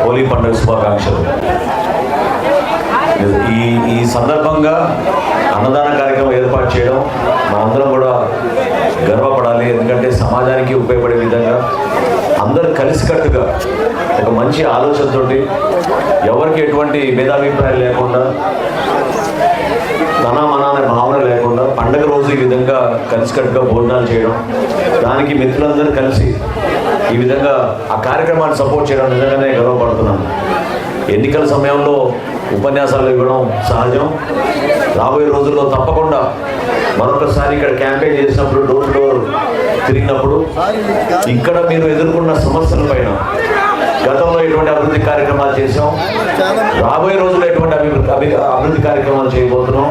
హోలీ పండుగ శుభాకాంక్షలు. ఈ సందర్భంగా అన్నదాన కార్యక్రమం ఏర్పాటు చేయడం మనందరం కూడా గర్వపడాలి. ఎందుకంటే సమాజానికి ఉపయోగపడే విధంగా అందరూ కలిసికట్టుగా ఒక మంచి ఆలోచనతోటి ఎవరికి ఎటువంటి భేదాభిప్రాయాలు లేకుండా మన అనే భావన లేకుండా పండగ రోజు ఈ విధంగా కలిసికట్టుగా భోజనాలు చేయడం, దానికి మిత్రులందరూ కలిసి ఈ విధంగా ఆ కార్యక్రమాన్ని సపోర్ట్ చేయడం నిజంగానే గర్వపడుతున్నాను. ఎన్నికల సమయంలో ఉపన్యాసాలు ఇవ్వడం సహజం. రాబోయే రోజుల్లో తప్పకుండా మరొకసారి ఇక్కడ క్యాంపెయిన్ చేసినప్పుడు డోర్ టు డోర్ తిరిగినప్పుడు ఇక్కడ మీరు ఎదుర్కొన్న సమస్యల పైన గతంలో ఎటువంటి అభివృద్ధి కార్యక్రమాలు చేసాం, రాబోయే రోజుల్లో ఎటువంటి అభివృద్ధి కార్యక్రమాలు చేయబోతున్నాం,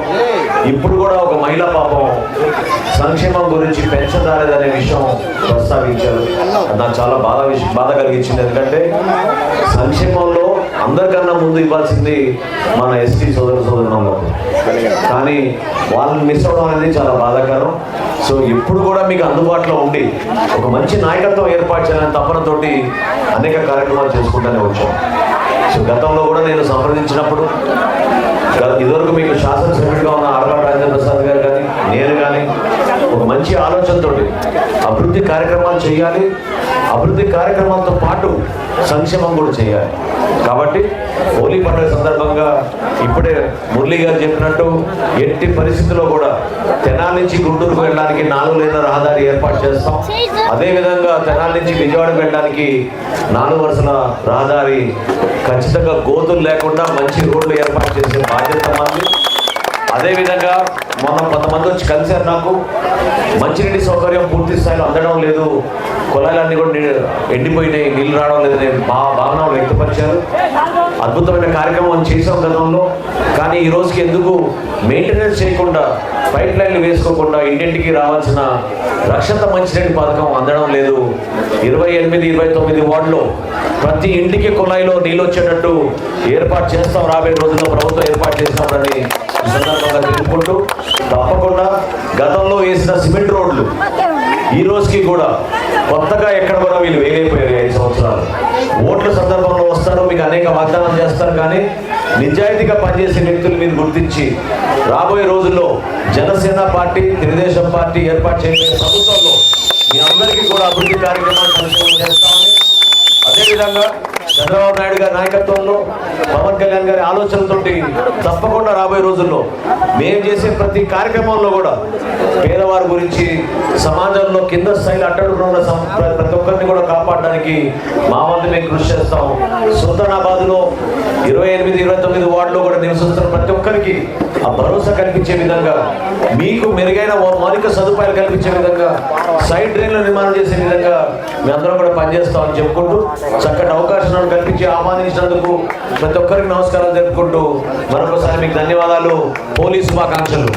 ఇప్పుడు కూడా ఒక మహిళా పాపం సంక్షేమం గురించి పెన్షన్ రాలేదనే విషయం ప్రస్తావించారు. నాకు చాలా బాధ కలిగించింది. ఎందుకంటే సంక్షేమంలో అందరికన్నా ముందు ఇవ్వాల్సింది మన ఎస్టీ సోదరులకు, కానీ వాళ్ళని మిస్ అవ్వడం అనేది చాలా బాధాకరం. సో ఇప్పుడు కూడా మీకు అందుబాటులో ఉండి ఒక మంచి నాయకత్వం ఏర్పాటు చేయాలని తపనతోటి అనేక కార్యక్రమాలు చేసుకుంటూనే వచ్చాం. సో గతంలో కూడా నేను సంప్రదించినప్పుడు ఇదివరకు మీకు శాసనసభ్యుడిగా ఉన్న ఆర్గాడ్ రాజేంద్ర ప్రసాద్ గారు కానీ నేను కానీ ఒక మంచి ఆలోచనతో అభివృద్ధి కార్యక్రమాలు చేయాలి, అభివృద్ధి కార్యక్రమాలతో పాటు సంక్షేమం కూడా చేయాలి. కాబట్టి హోలీ పండుగ సందర్భంగా ఇప్పుడే మురళీ గారు చెప్పినట్టు ఎట్టి పరిస్థితుల్లో కూడా తెనాలి నుంచి గుంటూరుకు వెళ్ళడానికి 4 లేన్ల రహదారి ఏర్పాటు చేస్తాం. అదేవిధంగా తెనాలి నుంచి విజయవాడకు వెళ్ళడానికి 4 వరుసల రహదారి ఖచ్చితంగా గోతులు లేకుండా మంచి రోడ్లు ఏర్పాటు చేసే బాధ్యత మంది. అదేవిధంగా మొన్న కొంతమంది వచ్చి కలిశారు, నాకు మంచినీటి సౌకర్యం పూర్తి స్థాయిలో అందడం లేదు, కుళాయిలన్నీ కూడా ఎండిపోయినాయి, నీళ్లు రావడం లేదని భావన వ్యక్తపరిచారు. అద్భుతమైన కార్యక్రమం చేసాం గతంలో, కానీ ఈ రోజుకి ఎందుకు మెయింటెనెన్స్ చేయకుండా పైప్ లైన్లు వేసుకోకుండా ఇంటింటికి రావాల్సిన రక్షిత మంచినీటి పథకం అందడం లేదు. 28, 29 వార్డులో ప్రతి ఇంటికి కుళాయిలో నీళ్ళు వచ్చేటట్టు ఏర్పాటు చేస్తాం. రాబోయే రోజుల్లో ప్రభుత్వం ఏర్పాటు చేస్తామని ఈ సందర్భంగా తెలుపుకుంటూ, తప్పకుండా గతంలో వేసిన సిమెంట్ రోడ్లు ఈ రోజుకి కూడా కొత్తగా ఎక్కడ కూడా వీళ్ళు వేయలేకపోయారు. 5 సంవత్సరాలు ఓట్ల సందర్భంలో వస్తారు, మీకు అనేక వాగ్దానం చేస్తారు, కానీ నిజాయితీగా పనిచేసే వ్యక్తులు మీరు గుర్తించి రాబోయే రోజుల్లో జనసేన పార్టీ, తెలుగుదేశం పార్టీ ఏర్పాటు చేసే ప్రభుత్వంలో మీ అందరికీ కూడా అభివృద్ధి కార్యక్రమాలు సంక్షేమం చేస్తామని, అదేవిధంగా చంద్రబాబు నాయుడు గారి నాయకత్వంలో పవన్ కళ్యాణ్ గారి ఆలోచనలతోటి తప్పకుండా రాబోయే రోజుల్లో మేము చేసే ప్రతి కార్యక్రమంలో కూడా పేదవారి గురించి, సమాజంలో కింద స్థాయిలో అట్టడుగున్న ప్రతి ఒక్కరిని కూడా కాపాడడానికి మా వంతు మేము కృషి చేస్తాం. సుల్తానాబాద్లో 28, 29 వార్డులో కూడా నివసిస్తున్న ప్రతి ఒక్కరికి ఆ భరోసా కల్పించే విధంగా, మీకు మెరుగైన మౌలిక సదుపాయాలు కల్పించే విధంగా, సైడ్ డ్రైన్లు నిర్మాణం చేసే విధంగా మేమందరం కూడా పనిచేస్తామని చెప్పుకుంటూ, చక్కటి అవకాశాలను కల్పించి ఆహ్వానించినందుకు ప్రతి ఒక్కరికి నమస్కారాలు తెలుపుకుంటూ మరొకసారి మీకు ధన్యవాదాలు. హోలీ శుభాకాంక్షలు.